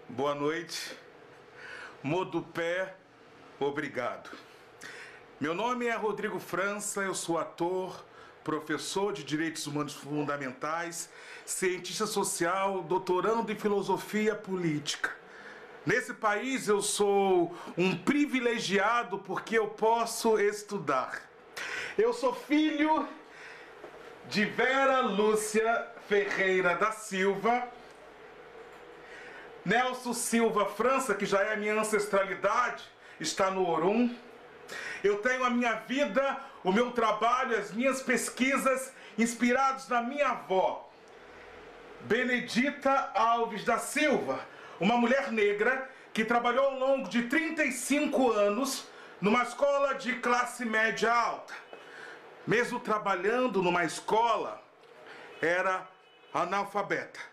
Boa noite, Modupé, obrigado. Meu nome é Rodrigo França, eu sou ator, professor de Direitos Humanos Fundamentais, cientista social, doutorando em Filosofia Política. Nesse país eu sou um privilegiado porque eu posso estudar. Eu sou filho de Vera Lúcia Ferreira da Silva, Nelson Silva França, que já é a minha ancestralidade, está no Orum. Eu tenho a minha vida, o meu trabalho, as minhas pesquisas inspirados na minha avó, Benedita Alves da Silva, uma mulher negra que trabalhou ao longo de 35 anos numa escola de classe média alta. Mesmo trabalhando numa escola, era analfabeta.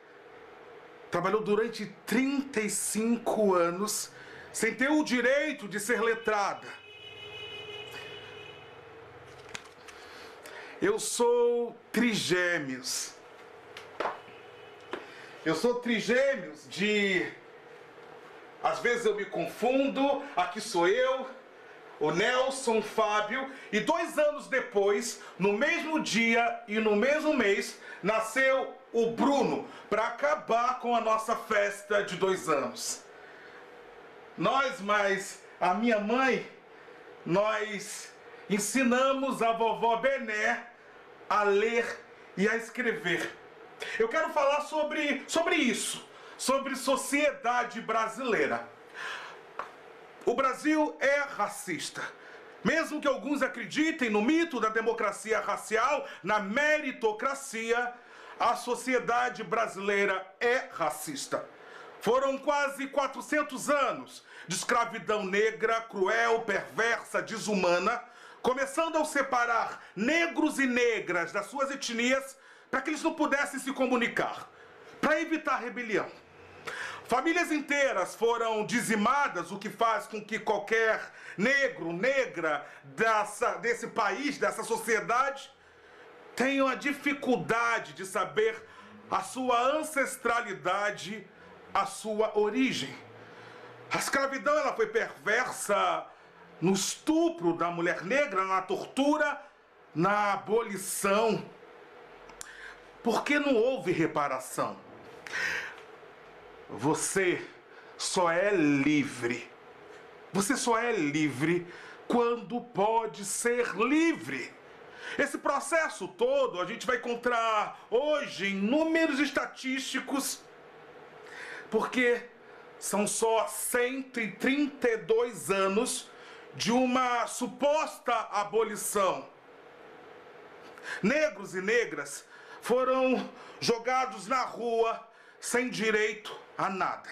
Trabalhou durante 35 anos sem ter o direito de ser letrada. Eu sou trigêmeos. Eu sou trigêmeos de... Às vezes eu me confundo, aqui sou eu, o Nelson Fábio, e 2 anos depois, no mesmo dia e no mesmo mês, nasceu o Bruno, para acabar com a nossa festa de 2 anos. Nós, mais a minha mãe, nós ensinamos a vovó Bené a ler e a escrever. Eu quero falar sobre isso, sobre sociedade brasileira. O Brasil é racista. Mesmo que alguns acreditem no mito da democracia racial, na meritocracia, a sociedade brasileira é racista. Foram quase 400 anos de escravidão negra, cruel, perversa, desumana, começando ao separar negros e negras das suas etnias para que eles não pudessem se comunicar, para evitar rebelião. Famílias inteiras foram dizimadas, o que faz com que qualquer negro, negra desse país, dessa sociedade, tenham a dificuldade de saber a sua ancestralidade, a sua origem. A escravidão ela foi perversa no estupro da mulher negra, na tortura, na abolição. Porque não houve reparação. Você só é livre. Você só é livre quando pode ser livre. Esse processo todo a gente vai encontrar hoje em números estatísticos, porque são só 132 anos de uma suposta abolição. Negros e negras foram jogados na rua sem direito a nada.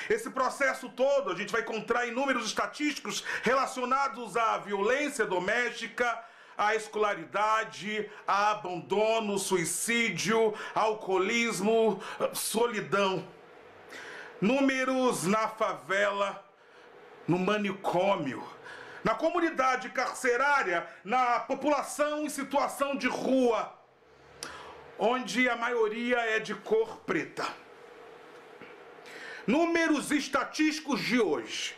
Esse processo todo a gente vai encontrar em números estatísticos relacionados à violência doméstica, à escolaridade, a abandono, suicídio, alcoolismo, solidão. Números na favela, no manicômio, na comunidade carcerária, na população em situação de rua, onde a maioria é de cor preta. Números estatísticos de hoje,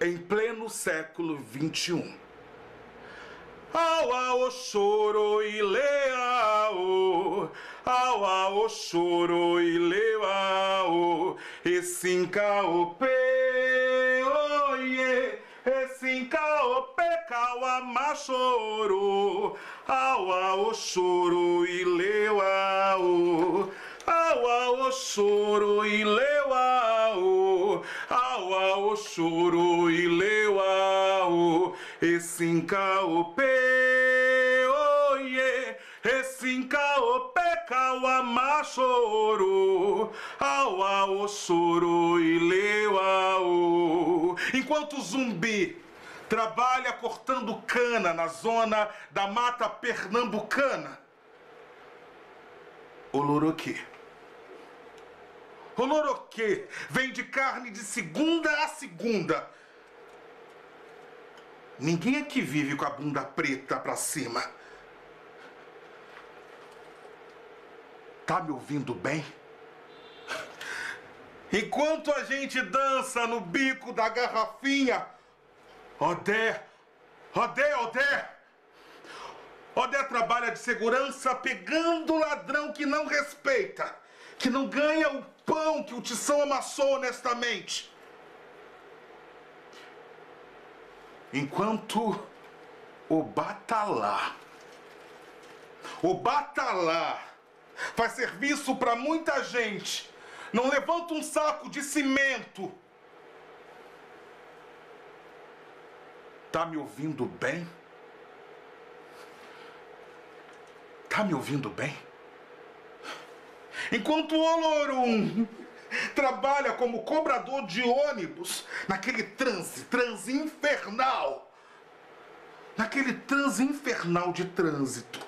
em pleno século XXI. Aua o choro e leao, aua o choro e leao, esinca o pe, oie, esinca o pe kawa machoro, aua o choro e leao, aua o choro e leao, aua o choro e leao, esinca o pe, oie, esinca o pe kawa machoro, aua o choro e leao. Enquanto o zumbi trabalha cortando cana na zona da mata pernambucana, Oloroquê. Oloroquê vende carne de segunda a segunda. Ninguém aqui vive com a bunda preta pra cima. Tá me ouvindo bem? Enquanto a gente dança no bico da garrafinha, Odé trabalha de segurança pegando ladrão que não respeita, que não ganha o pão que o Tição amassou honestamente. Enquanto o Batalá faz serviço para muita gente, não levanta um saco de cimento. Tá me ouvindo bem? Tá me ouvindo bem? Enquanto o Olorum trabalha como cobrador de ônibus naquele transe infernal. Naquele transe infernal de trânsito.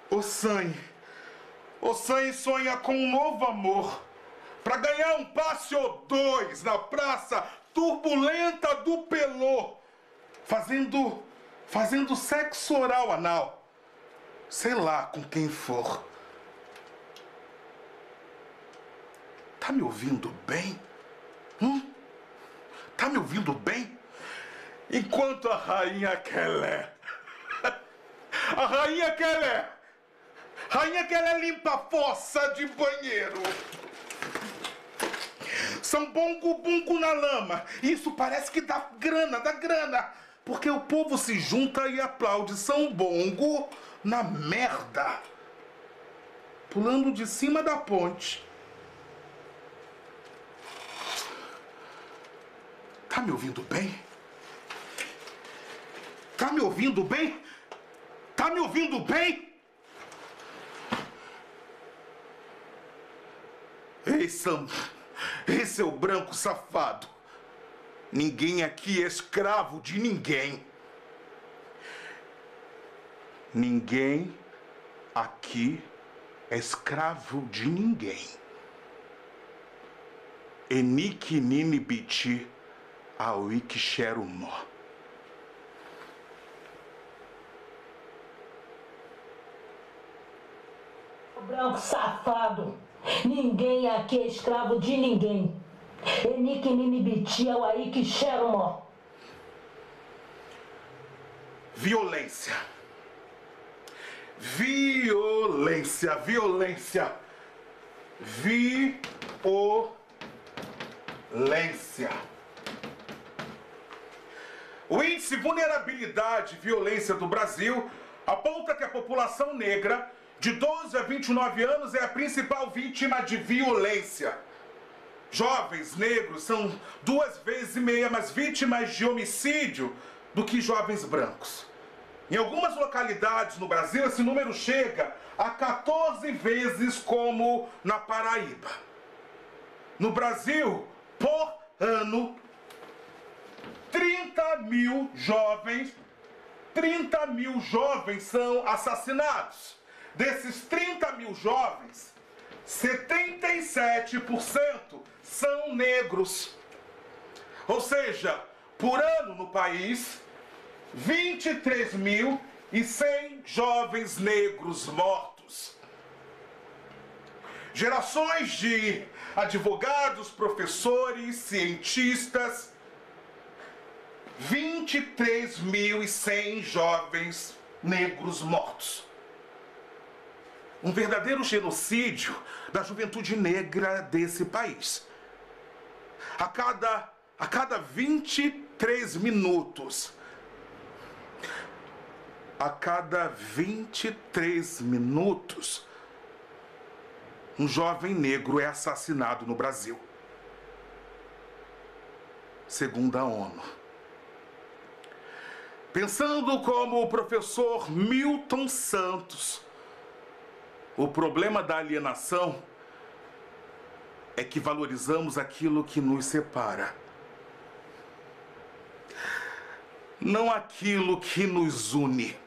Ossanha sonha com um novo amor para ganhar um passe ou dois na praça turbulenta do Pelô, fazendo sexo oral anal, sei lá com quem for. Tá me ouvindo bem? Tá me ouvindo bem? Enquanto a Rainha Kelé limpa a fossa de banheiro. São bongo na lama. Isso parece que dá grana. Porque o povo se junta e aplaude São Bongo na merda. Pulando de cima da ponte. Tá me ouvindo bem? Tá me ouvindo bem? Tá me ouvindo bem? Ei, seu branco safado. Ninguém aqui é escravo de ninguém. Ninguém aqui é escravo de ninguém. Enik nini biti awik xerumó. Branco safado. Ninguém aqui é escravo de ninguém. Enik nini biti awik xerumó. Violência. O índice vulnerabilidade e violência do Brasil aponta que a população negra de 12 a 29 anos é a principal vítima de violência. Jovens negros são 2,5 vezes mais vítimas de homicídio do que jovens brancos. Em algumas localidades no Brasil, esse número chega a 14 vezes como na Paraíba. No Brasil, por ano, 30 mil jovens são assassinados. Desses 30 mil jovens, 77% são negros. Ou seja, por ano no país, 23.100 jovens negros mortos. Gerações de advogados, professores, cientistas, 23.100 jovens negros mortos. Um verdadeiro genocídio da juventude negra desse país. A cada 23 minutos, um jovem negro é assassinado no Brasil. Segundo a ONU. Pensando como o professor Milton Santos, o problema da alienação é que valorizamos aquilo que nos separa, não aquilo que nos une.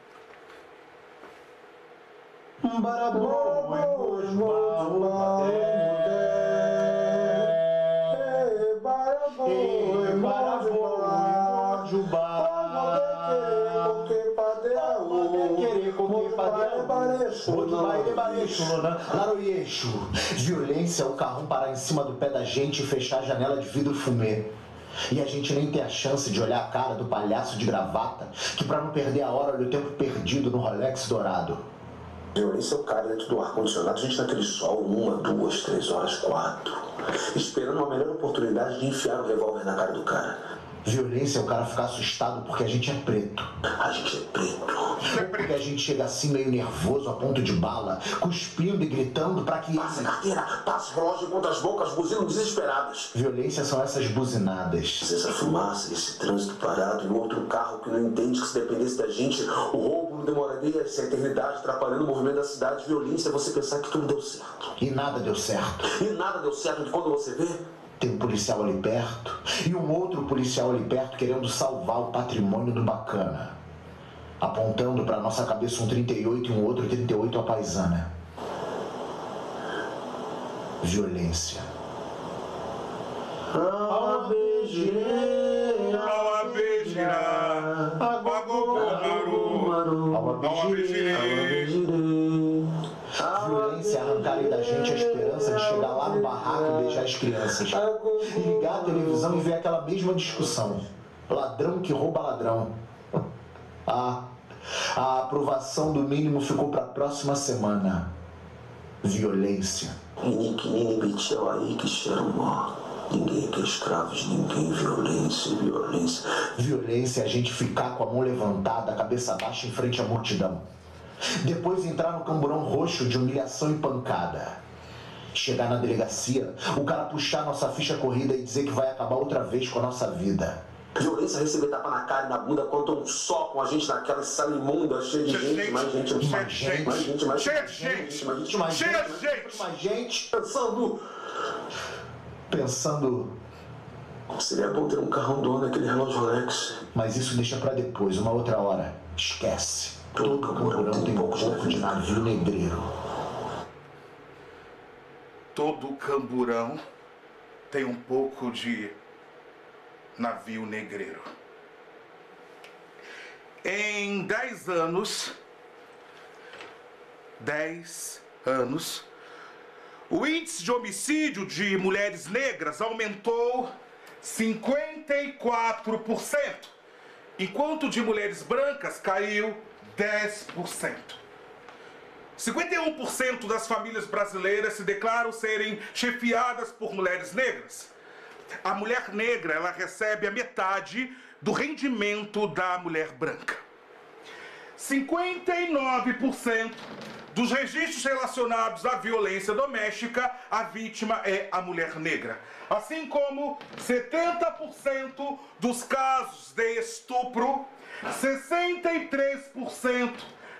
Violência é o carrão parar em cima do pé da gente e fechar a janela de vidro fumê. E a gente nem tem a chance de olhar a cara do palhaço de gravata que, pra não perder a hora, olha o tempo perdido no Rolex dourado. Violência é o cara dentro do ar-condicionado, a gente naquele sol, 1, 2, 3 horas, 4, esperando a melhor oportunidade de enfiar o revólver na cara do cara. Violência é o cara ficar assustado porque a gente é preto. A gente é preto. Ou porque a gente chega assim meio nervoso, a ponto de bala, cuspindo e gritando pra que... Passa a carteira, passa o relógio contra as bocas, buzinam desesperadas. Violência são essas buzinadas. Essa fumaça, esse trânsito parado e o outro carro que não entende que se dependesse da gente, o roubo não demoraria essa eternidade, atrapalhando o movimento da cidade. Violência é você pensar que tudo deu certo. E nada deu certo. E nada deu certo de quando você vê... Tem um policial ali perto e um outro policial ali perto querendo salvar o patrimônio do bacana. Apontando pra nossa cabeça um 38 e um outro 38 à paisana. Violência. Violência é arrancarem da gente a esperança de chegar lá no barraco e beijar as crianças. E ligar a televisão e ver aquela mesma discussão. Ladrão que rouba ladrão. A aprovação do mínimo ficou para a próxima semana. Violência. Nini Bichel aí que cheira o mar. Ninguém quer escravos, ninguém. Violência, violência. Violência é a gente ficar com a mão levantada, a cabeça baixa em frente à multidão. Depois entrar no camburão roxo de humilhação e pancada. Chegar na delegacia, o cara puxar nossa ficha corrida e dizer que vai acabar outra vez com a nossa vida. Violência é receber tapa na cara e na bunda quando um só com a gente naquela sala imunda, cheia de gente, mais gente, mais gente. Pensando. Seria bom ter um carrão dono naquele relógio Rolex. Mas isso deixa pra depois, uma outra hora. Esquece. Todo camburão tem um pouco de navio negreiro. Todo camburão tem um pouco de navio negreiro. Em 10 anos, o índice de homicídio de mulheres negras aumentou 54%, enquanto de mulheres brancas caiu 10%. 51% das famílias brasileiras se declaram serem chefiadas por mulheres negras. A mulher negra, ela recebe a metade do rendimento da mulher branca. 59% dos registros relacionados à violência doméstica, a vítima é a mulher negra. Assim como 70% dos casos de estupro, 63%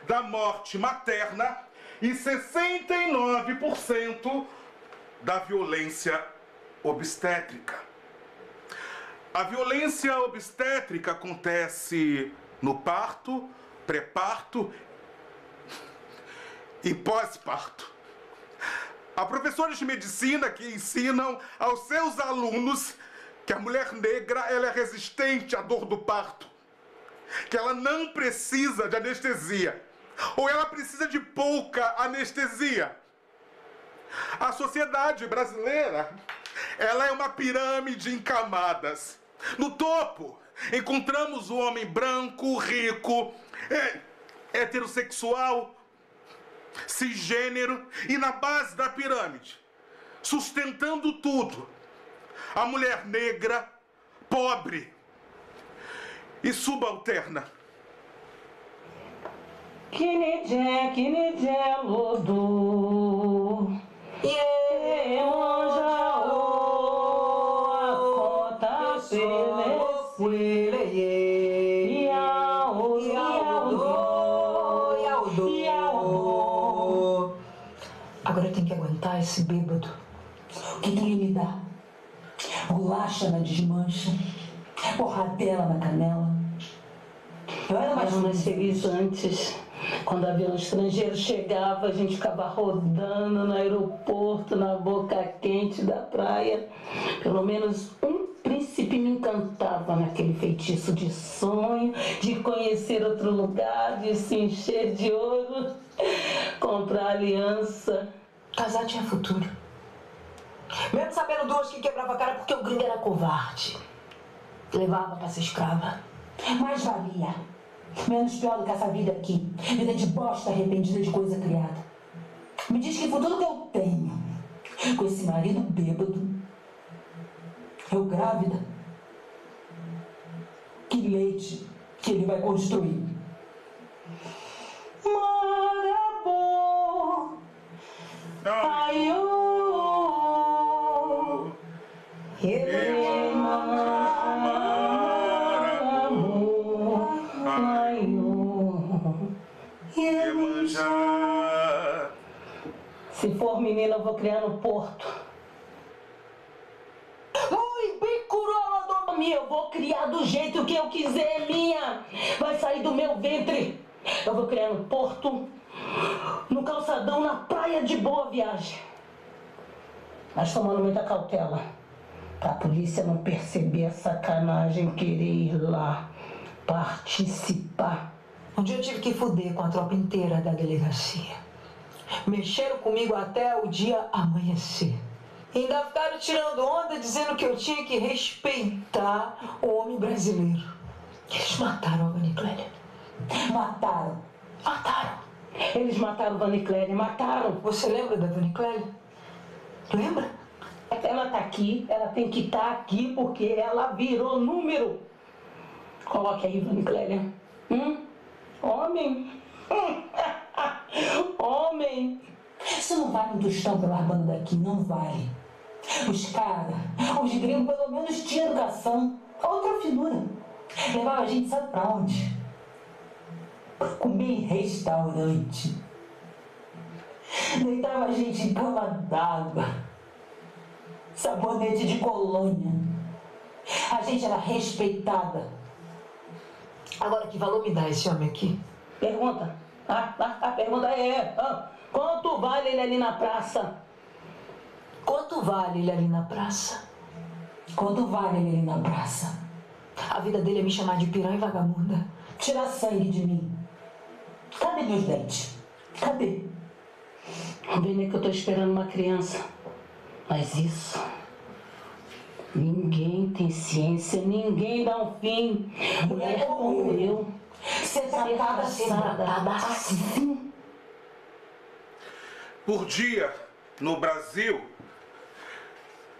da morte materna e 69% da violência obstétrica. A violência obstétrica acontece no parto, pré-parto e pós-parto. Há professores de medicina que ensinam aos seus alunos que a mulher negra ela é resistente à dor do parto, que ela não precisa de anestesia, ou ela precisa de pouca anestesia. A sociedade brasileira, ela é uma pirâmide em camadas. No topo, encontramos o homem branco, rico, heterossexual, cisgênero, e na base da pirâmide, sustentando tudo, a mulher negra, pobre e subalterna. Kinidje, lodo. Agora eu tenho que aguentar esse bêbado. O que ele me dá? Bolacha na desmancha, porradela na canela. Eu era mais feliz antes. Quando o avião estrangeiro chegava, a gente ficava rodando no aeroporto, na boca quente da praia. Pelo menos um príncipe me encantava naquele feitiço de sonho, de conhecer outro lugar, de se encher de ouro, comprar aliança. Casar tinha futuro. Mesmo sabendo duas que quebrava a cara porque o gringo era covarde. Levava pra ser escrava. Mais valia. Menos pior do que essa vida aqui. Vida de bosta arrependida de coisa criada. Me diz que futuro que eu tenho com esse marido bêbado. Eu grávida. Que leite que ele vai construir. Mar é bom. Ai, oh. Se for menina, eu vou criar no Porto. Ui, bem coroa, eu vou criar do jeito que eu quiser, minha. Vai sair do meu ventre. Eu vou criar no Porto, no calçadão, na praia de Boa Viagem. Mas tomando muita cautela, pra polícia não perceber a sacanagem, querer ir lá participar. Um dia eu tive que fuder com a tropa inteira da delegacia. Mexeram comigo até o dia amanhecer. Ainda ficaram tirando onda, dizendo que eu tinha que respeitar o homem brasileiro. Eles mataram a Vanicléria. Mataram. Eles mataram a Vanicléria, mataram. Você lembra da Vanicléria? Lembra? Ela tá aqui, ela tem que estar aqui porque ela virou número. Coloque aí, Vanicléria. Homem. Homem. Isso não vale um tostão pelo banda daqui, não vale. Os caras, os gringos pelo menos tinham educação. Outra finura. Levava a gente, sabe pra onde? Comer em restaurante. Deitava a gente em cama d'água. Sabonete de colônia. A gente era respeitada. Agora, que valor me dá esse homem aqui? Pergunta. A pergunta é... quanto vale ele ali na praça? Quanto vale ele ali na praça? Quanto vale ele ali na praça? A vida dele é me chamar de piranha e vagabunda. Tirar sangue de mim. Cadê meus dentes? Cadê? Bem, que eu tô esperando uma criança. Mas isso... Ninguém tem ciência, ninguém dá um fim. Mulher como eu, ser tratada assim. Por dia, no Brasil,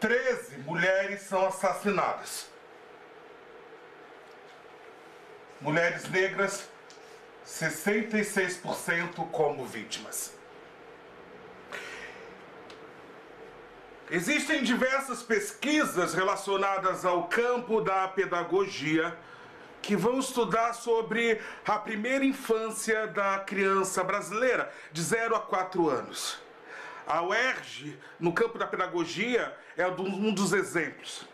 13 mulheres são assassinadas. Mulheres negras, 66% como vítimas. Existem diversas pesquisas relacionadas ao campo da pedagogia que vão estudar sobre a primeira infância da criança brasileira, de 0 a 4 anos. A UERJ, no campo da pedagogia, é um dos exemplos.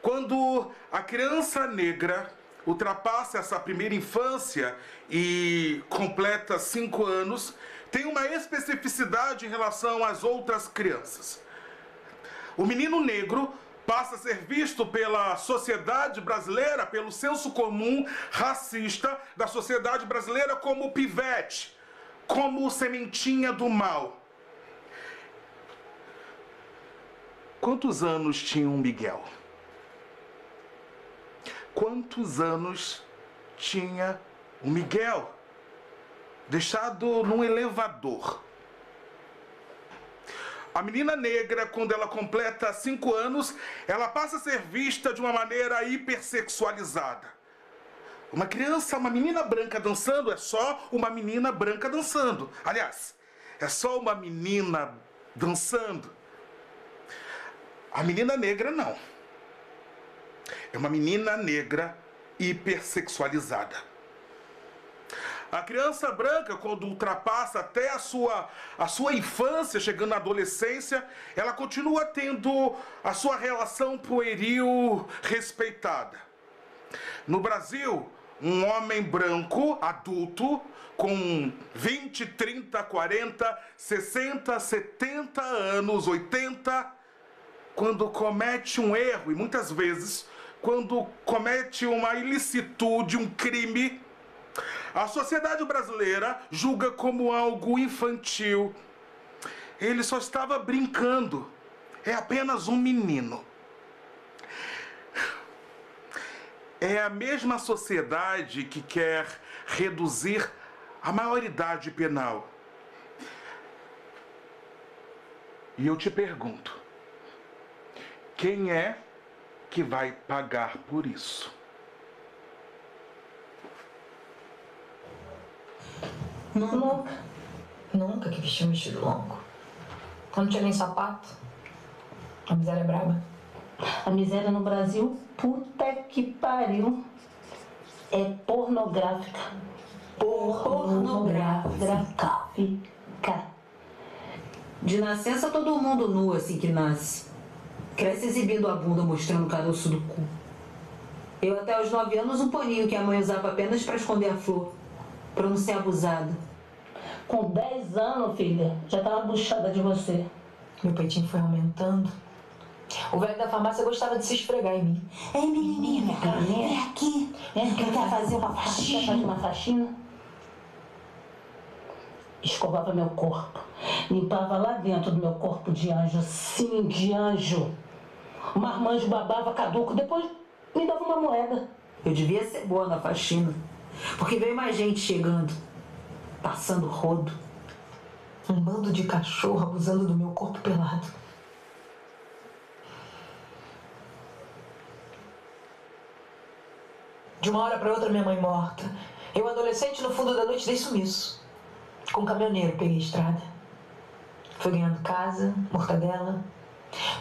Quando a criança negra ultrapassa essa primeira infância e completa 5 anos, tem uma especificidade em relação às outras crianças. O menino negro passa a ser visto pela sociedade brasileira, pelo senso comum racista da sociedade brasileira, como pivete, como sementinha do mal. Quantos anos tinha o Miguel? Quantos anos tinha o Miguel? Deixado num elevador. A menina negra, quando ela completa 5 anos, ela passa a ser vista de uma maneira hipersexualizada. Uma criança, uma menina branca dançando, é só uma menina branca dançando. Aliás, é só uma menina dançando. A menina negra não. É uma menina negra hipersexualizada. A criança branca, quando ultrapassa até a sua infância, chegando na adolescência, ela continua tendo a sua relação pueril respeitada. No Brasil, um homem branco, adulto, com 20, 30, 40, 60, 70 anos, 80, quando comete um erro, e muitas vezes, quando comete uma ilicitude, um crime, a sociedade brasileira julga como algo infantil. Ele só estava brincando. É apenas um menino. É a mesma sociedade que quer reduzir a maioridade penal. E eu te pergunto, quem é que vai pagar por isso? Nunca que vestiu um vestido longo. Eu não tinha nem sapato. A miséria é braba. A miséria no Brasil, puta que pariu, é pornográfica. Pornográfica. De nascença, todo mundo nu assim que nasce. Cresce exibindo a bunda, mostrando o caroço do cu. Eu até aos 9 anos um paninho que a mãe usava apenas para esconder a flor, para não ser abusada. Com 10 anos, filha, já tava buchada de você. Meu peitinho foi aumentando. O velho da farmácia gostava de se esfregar em mim. Ei, menininha, vem aqui. Quer fazer uma faxina? Quer fazer uma faxina? Escovava meu corpo. Limpava lá dentro do meu corpo de anjo. Sim, de anjo. O marmanjo babava caduco. Depois me dava uma moeda. Eu devia ser boa na faxina, porque veio mais gente chegando, passando rodo. Um bando de cachorro abusando do meu corpo pelado. De uma hora para outra, minha mãe morta. Eu, adolescente, no fundo da noite, dei sumiço. Com um caminhoneiro, peguei a estrada. Fui ganhando casa, mortadela,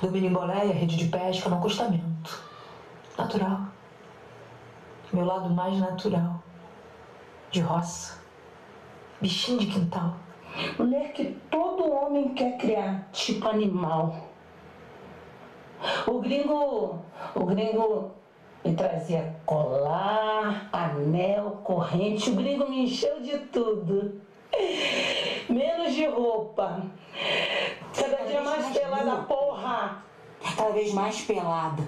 dormindo em boleia, rede de pesca, no acostamento. Natural. Meu lado mais natural. De roça. Bichinho de quintal. Mulher que todo homem quer criar, tipo animal. O gringo me trazia colar, anel, corrente. O gringo me encheu de tudo. Menos de roupa. Cada dia mais pelada, porra. Cada vez mais pelada.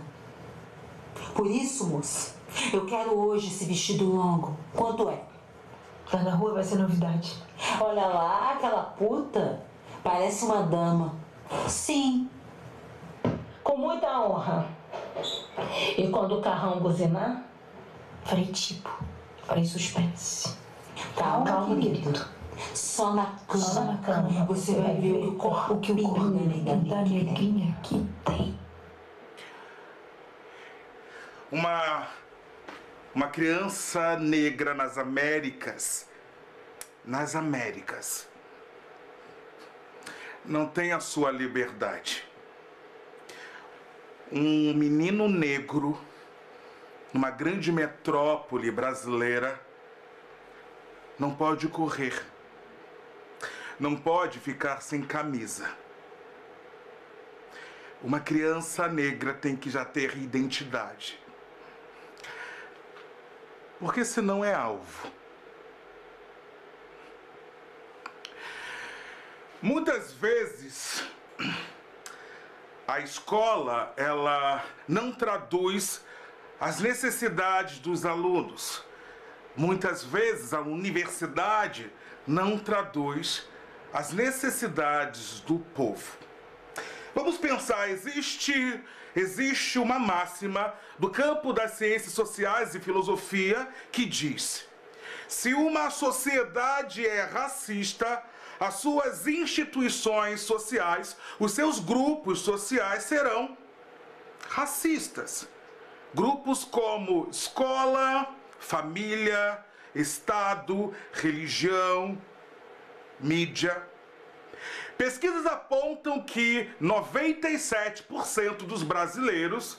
Por isso, moça, eu quero hoje esse vestido longo. Quanto é? Lá na rua vai ser novidade. Olha lá, aquela puta parece uma dama. Sim. Com muita honra. E quando o carrão buzinar? Farei tipo. Farei suspense. Calma, querido. Só na cama. Você vai ver o corpo da neguinha aqui tem. Uma criança negra nas Américas, não tem a sua liberdade. Um menino negro, numa grande metrópole brasileira, não pode correr, não pode ficar sem camisa. Uma criança negra tem que já ter identidade, porque senão é alvo. Muitas vezes a escola, ela não traduz as necessidades dos alunos. Muitas vezes a universidade não traduz as necessidades do povo. Vamos pensar, existe uma máxima do campo das ciências sociais e filosofia que diz: se uma sociedade é racista, as suas instituições sociais, os seus grupos sociais serão racistas. Grupos como escola, família, Estado, religião, mídia. Pesquisas apontam que 97% dos brasileiros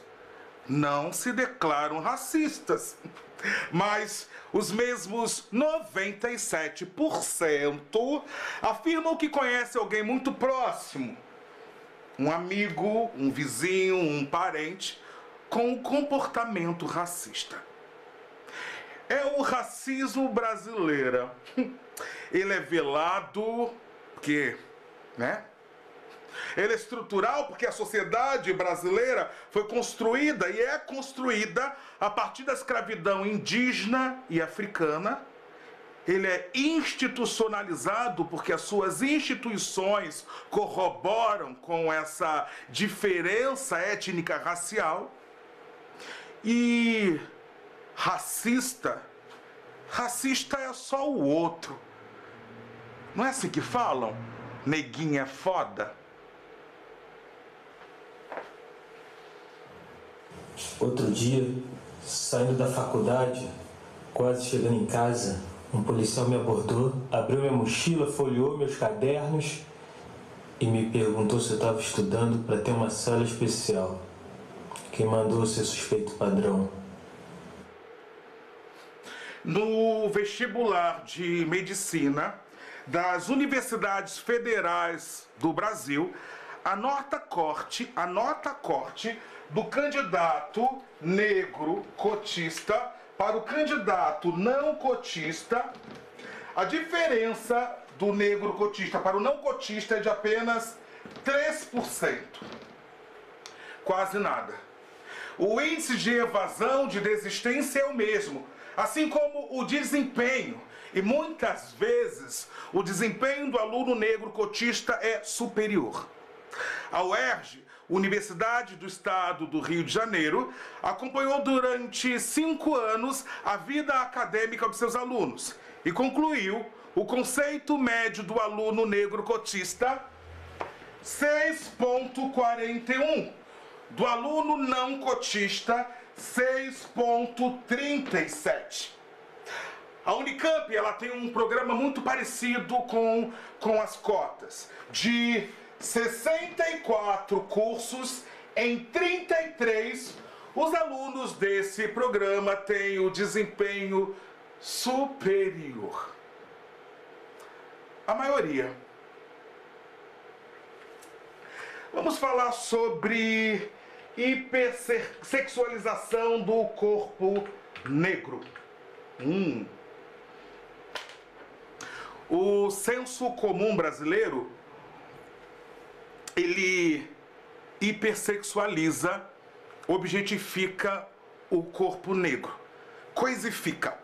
não se declaram racistas, mas os mesmos 97% afirmam que conhecem alguém muito próximo, um amigo, um vizinho, um parente, com um comportamento racista. é o racismo brasileiro. Ele é velado, porque, né? Ele é estrutural porque a sociedade brasileira foi construída e é construída a partir da escravidão indígena e africana. Ele é institucionalizado porque as suas instituições corroboram com essa diferença étnica racial. E racista é só o outro. Não é assim que falam? Neguinha é foda. Outro dia, saindo da faculdade, quase chegando em casa, um policial me abordou, abriu minha mochila, folheou meus cadernos e me perguntou se eu estava estudando para ter uma sala especial. Quem mandou ser suspeito padrão? No vestibular de medicina das universidades federais do Brasil, a nota corte do candidato negro cotista para o candidato não cotista, a diferença do negro cotista para o não cotista é de apenas 3%. Quase nada. O índice de evasão, de desistência é o mesmo, assim como o desempenho. E muitas vezes o desempenho do aluno negro cotista é superior. A UERJ, Universidade do Estado do Rio de Janeiro, acompanhou durante 5 anos a vida acadêmica dos seus alunos e concluiu o conceito médio do aluno negro cotista 6,41. Do aluno não cotista, 6,37. A Unicamp, ela tem um programa muito parecido com as cotas, de 64 cursos em 33, os alunos desse programa têm o desempenho superior. A maioria. Vamos falar sobre hipersexualização do corpo negro. O senso comum brasileiro, ele hipersexualiza, objetifica o corpo negro, coisifica.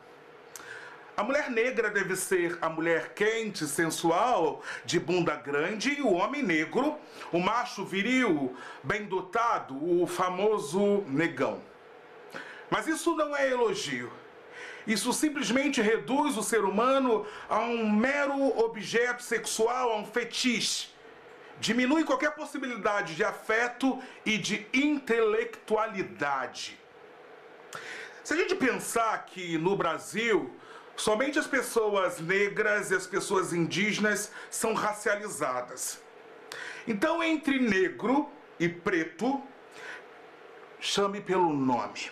A mulher negra deve ser a mulher quente, sensual, de bunda grande, e o homem negro, o macho viril, bem dotado, o famoso negão. Mas isso não é elogio. Isso simplesmente reduz o ser humano a um mero objeto sexual, a um fetiche. Diminui qualquer possibilidade de afeto e de intelectualidade. Se a gente pensar que no Brasil somente as pessoas negras e as pessoas indígenas são racializadas, então entre negro e preto, chame pelo nome.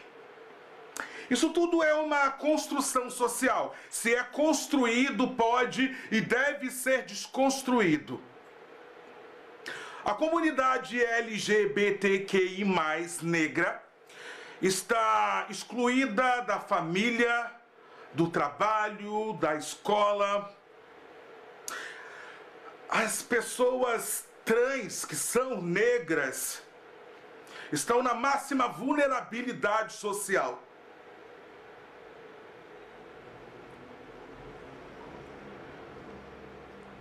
Isso tudo é uma construção social. Se é construído, pode e deve ser desconstruído. A comunidade LGBTQI+, negra, está excluída da família, do trabalho, da escola. As pessoas trans que são negras estão na máxima vulnerabilidade social.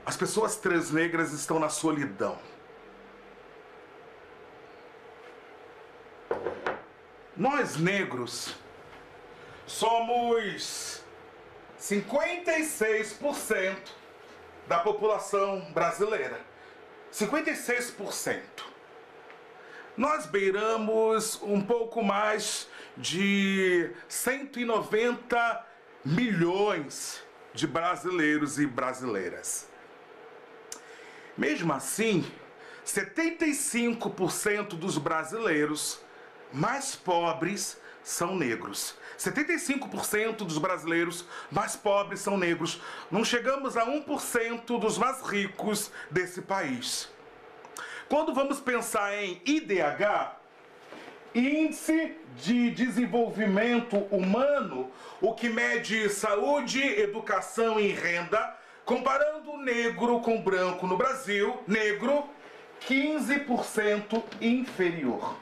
As pessoas trans negras estão na solidão. Nós negros somos 56% da população brasileira. 56%. Nós beiramos um pouco mais de 190 milhões de brasileiros e brasileiras. Mesmo assim, 75% dos brasileiros mais pobres são negros. 75% dos brasileiros mais pobres são negros. Não chegamos a 1% dos mais ricos desse país. Quando vamos pensar em IDH, Índice de Desenvolvimento Humano, o que mede saúde, educação e renda, comparando o negro com o branco no Brasil, negro 15% inferior.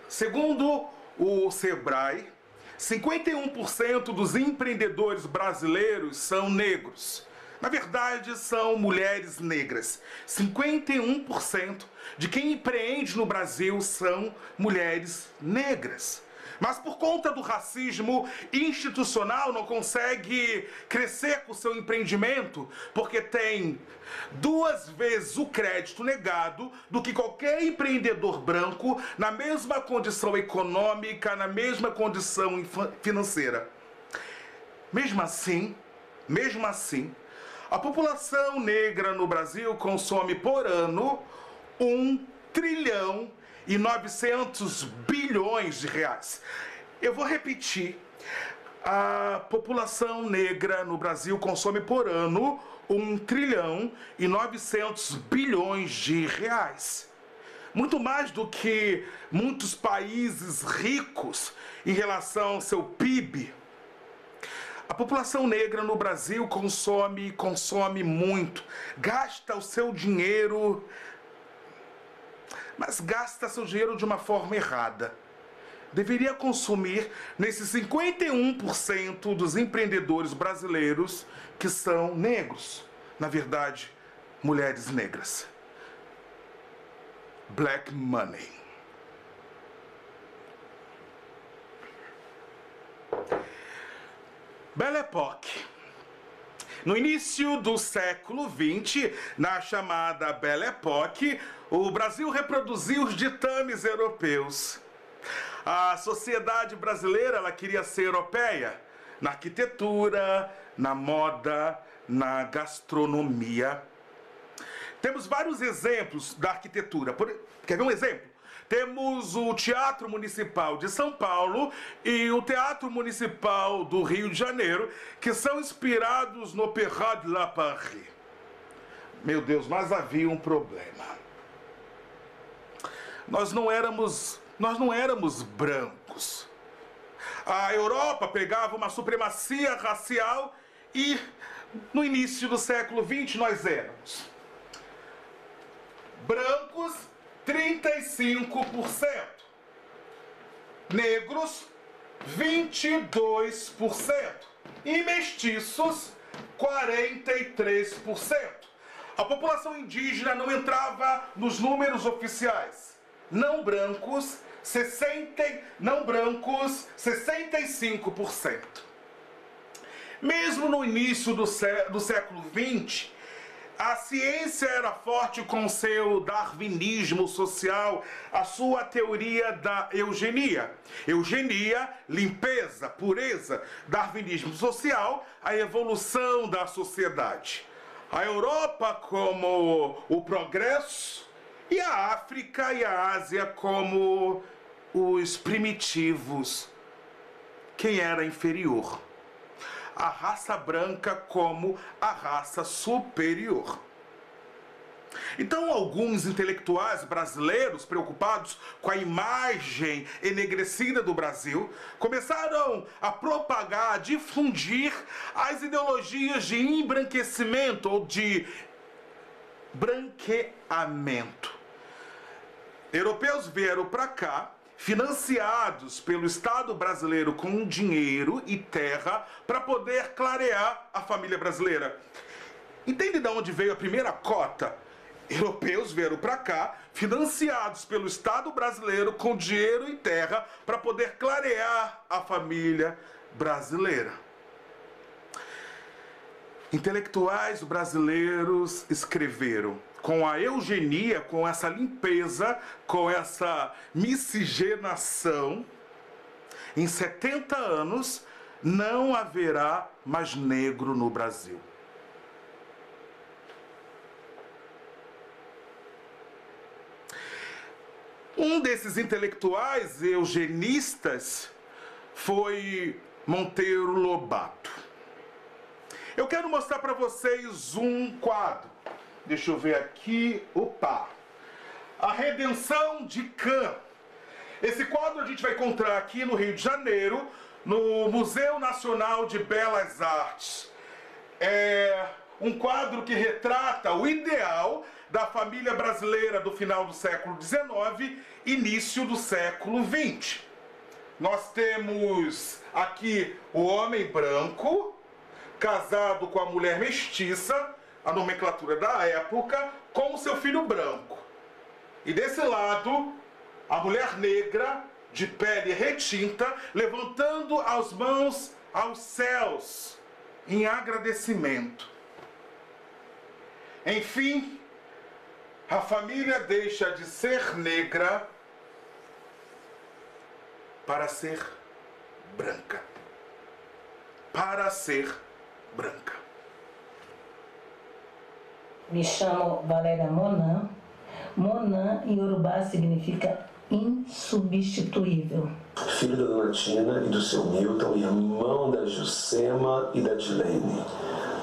Segundo o Sebrae, 51% dos empreendedores brasileiros são negros. Na verdade, são mulheres negras. 51% de quem empreende no Brasil são mulheres negras. Mas por conta do racismo institucional não consegue crescer com o seu empreendimento porque tem 2 vezes o crédito negado do que qualquer empreendedor branco na mesma condição econômica, na mesma condição financeira. Mesmo assim, a população negra no Brasil consome por ano 1 trilhão e 900 bilhões de reais. Eu vou repetir. A população negra no Brasil consome por ano 1 trilhão e 900 bilhões de reais. Muito mais do que muitos países ricos em relação ao seu PIB. A população negra no Brasil consome muito, gasta o seu dinheiro, mas gasta seu dinheiro de uma forma errada. Deveria consumir nesses 51% dos empreendedores brasileiros que são negros. Na verdade, mulheres negras. Black money. Belle Époque. No início do século XX, na chamada Belle Époque, o Brasil reproduziu os ditames europeus. A sociedade brasileira ela queria ser europeia na arquitetura, na moda, na gastronomia. Temos vários exemplos da arquitetura. Quer ver um exemplo? Temos o Teatro Municipal de São Paulo e o Teatro Municipal do Rio de Janeiro, que são inspirados no Opéra de la Paris. Meu Deus, mas havia um problema. Nós não éramos brancos. A Europa pegava uma supremacia racial e no início do século XX nós éramos brancos 35%, negros 22% e mestiços 43%. A população indígena não entrava nos números oficiais. Não brancos 65%. Mesmo no início do século XX, a ciência era forte com seu darwinismo social, a sua teoria da eugenia. Eugenia, limpeza, pureza, darwinismo social, a evolução da sociedade. A Europa como o progresso e a África e a Ásia como os primitivos. Quem era inferior? A raça branca como a raça superior. Então, alguns intelectuais brasileiros, preocupados com a imagem enegrecida do Brasil, começaram a propagar, a difundir as ideologias de embranquecimento ou de branqueamento. Europeus vieram para cá, financiados pelo Estado brasileiro com dinheiro e terra para poder clarear a família brasileira. Entende de onde veio a primeira cota? Europeus vieram para cá, financiados pelo Estado brasileiro com dinheiro e terra para poder clarear a família brasileira. Intelectuais brasileiros escreveram: com a eugenia, com essa limpeza, com essa miscigenação, em 70 anos não haverá mais negro no Brasil. Um desses intelectuais eugenistas foi Monteiro Lobato. Eu quero mostrar para vocês um quadro. Deixa eu ver aqui. Opa! A Redenção de Cã. Esse quadro a gente vai encontrar aqui no Rio de Janeiro, no Museu Nacional de Belas Artes. É um quadro que retrata o ideal da família brasileira do final do século XIX, início do século XX. Nós temos aqui o homem branco, casado com a mulher mestiça, a nomenclatura da época, com o seu filho branco. E desse lado, a mulher negra, de pele retinta, levantando as mãos aos céus, em agradecimento. Enfim, a família deixa de ser negra para ser branca. Para ser branca. Me chamo Valéria Monan. Monan em Yorubá significa insubstituível. Filho da Dona Tina e do seu Milton, irmão da Jucema e da Dilene,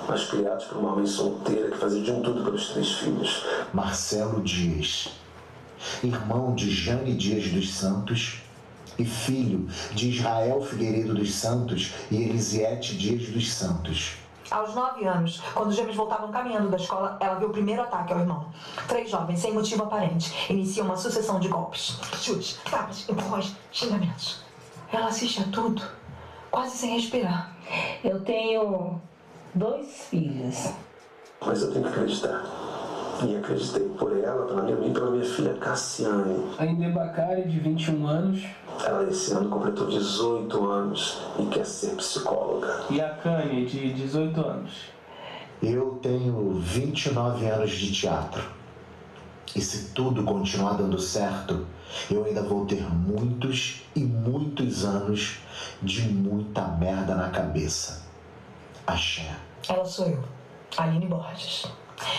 mas criados por uma mãe solteira que fazia de tudo pelos 3 filhos. Marcelo Dias, irmão de Jane Dias dos Santos e filho de Israel Figueiredo dos Santos e Elisiete Dias dos Santos. Aos 9 anos, quando os gêmeos voltavam caminhando da escola, ela viu o primeiro ataque ao irmão. 3 jovens, sem motivo aparente, iniciam uma sucessão de golpes, chutes, tapas, empurrões, xingamentos. Ela assiste a tudo, quase sem respirar. Eu tenho 2 filhos. Mas eu tenho que acreditar. E acreditei por ela, pela minha mãe e pela minha filha Cassiane. A Indebacari, de 21 anos. Ela esse ano completou 18 anos e quer ser psicóloga. E a Kanye, de 18 anos. Eu tenho 29 anos de teatro. E se tudo continuar dando certo, eu ainda vou ter muitos e muitos anos de muita merda na cabeça. Axé. Ela sou eu, Aline Borges.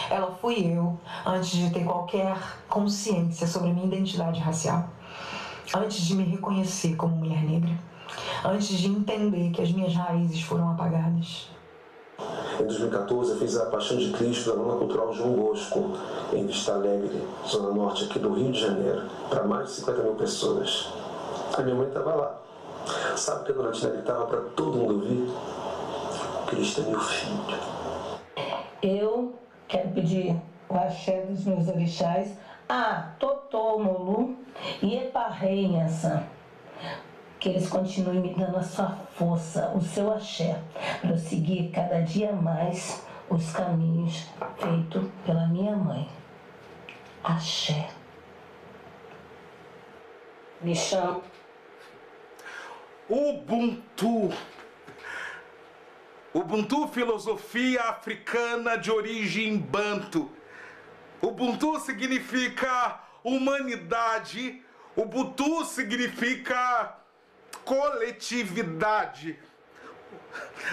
Ela fui eu antes de ter qualquer consciência sobre a minha identidade racial. Antes de me reconhecer como mulher negra. Antes de entender que as minhas raízes foram apagadas. Em 2014, eu fiz a Paixão de Cristo da Lona Cultural João Bosco, em Vista Alegre, zona norte aqui do Rio de Janeiro, para mais de 50 mil pessoas. A minha mãe estava lá. Sabe o que a Dona Tina gritava para todo mundo ouvir? Cristo é meu filho. Eu quero pedir o axé dos meus orixás a Totô Molu e Eparrei Inhaçã. Que eles continuem me dando a sua força, o seu axé, para eu seguir cada dia mais os caminhos feitos pela minha mãe. Axé. Me chamo Ubuntu. Ubuntu, filosofia africana de origem banto. Ubuntu significa humanidade. Ubuntu significa coletividade.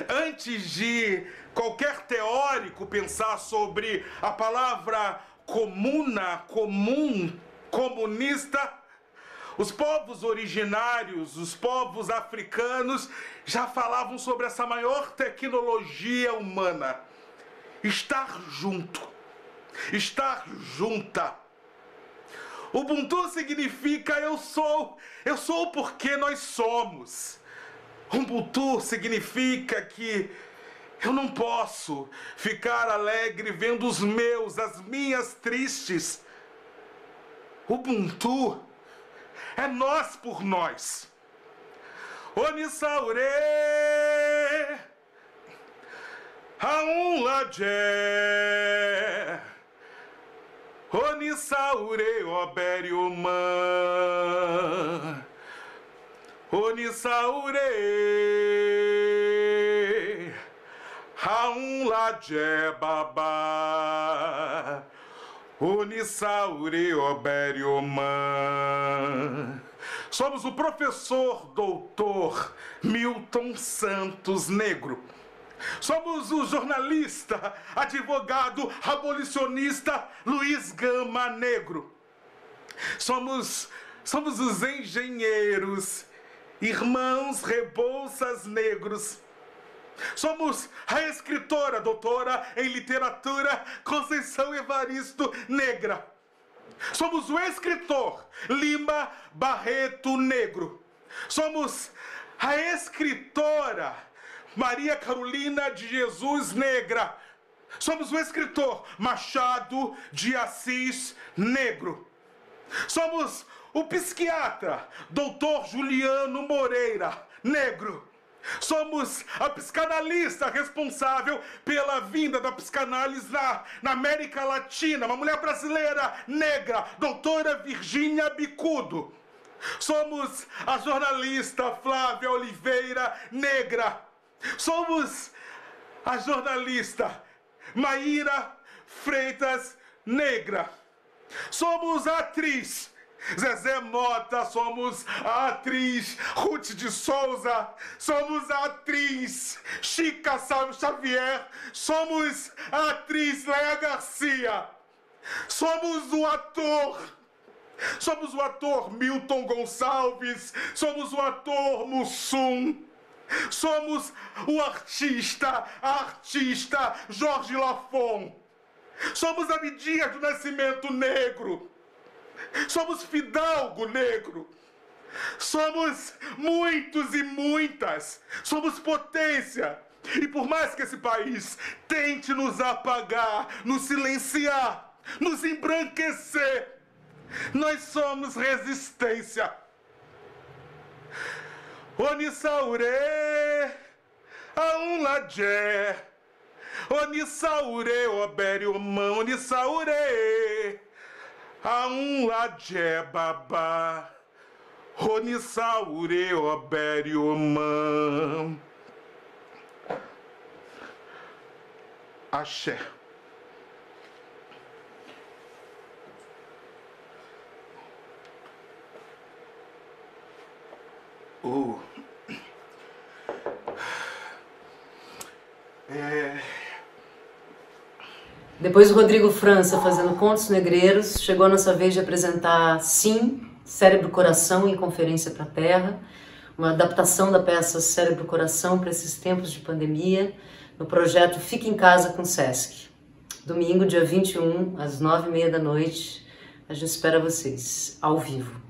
Antes de qualquer teórico pensar sobre a palavra comuna, comum, comunista, os povos originários, os povos africanos, já falavam sobre essa maior tecnologia humana. Estar junto, estar junta. Ubuntu significa eu sou porque nós somos. Ubuntu significa que eu não posso ficar alegre vendo os meus, as minhas tristes. Ubuntu é nós por nós. Onissaure, Aunladé, Onissaure, Oberiumã, Onissaure, Aunladé, Babá, Onissaure, Oberiumã. Somos o professor doutor Milton Santos Negro. Somos o jornalista, advogado, abolicionista Luiz Gama Negro. Somos os engenheiros, irmãos Rebouças Negros. Somos a escritora, doutora em literatura Conceição Evaristo Negra. Somos o escritor Lima Barreto Negro. Somos a escritora Maria Carolina de Jesus Negra. Somos o escritor Machado de Assis Negro. Somos o psiquiatra Dr. Juliano Moreira Negro. Somos a psicanalista responsável pela vinda da psicanálise na América Latina, uma mulher brasileira negra, doutora Virgínia Bicudo. Somos a jornalista Flávia Oliveira Negra. Somos a jornalista Maíra Freitas Negra. Somos a atriz Zezé Mota, somos a atriz Ruth de Souza, somos a atriz Chica Xavier, somos a atriz Léa Garcia, somos o ator Milton Gonçalves, somos o ator Mussum, somos o a artista Jorge Lafon, somos Abdias do Nascimento Negro, somos Fidalgo Negro, somos muitos e muitas, somos potência. E por mais que esse país tente nos apagar, nos silenciar, nos embranquecer, nós somos resistência. Onissaure, Aunladjé, Onissaure, Obério Mão, Onissaure, Aunladjé, Babá, Onissaure, Obério Mão. Axé. Depois do Rodrigo França fazendo Contos Negreiros, chegou a nossa vez de apresentar Sim, Cérebro Coração em Conferência para a Terra, uma adaptação da peça Cérebro Coração para esses tempos de pandemia, no projeto Fique em Casa com Sesc. Domingo, dia 21, às 9h30 da noite, a gente espera vocês, ao vivo.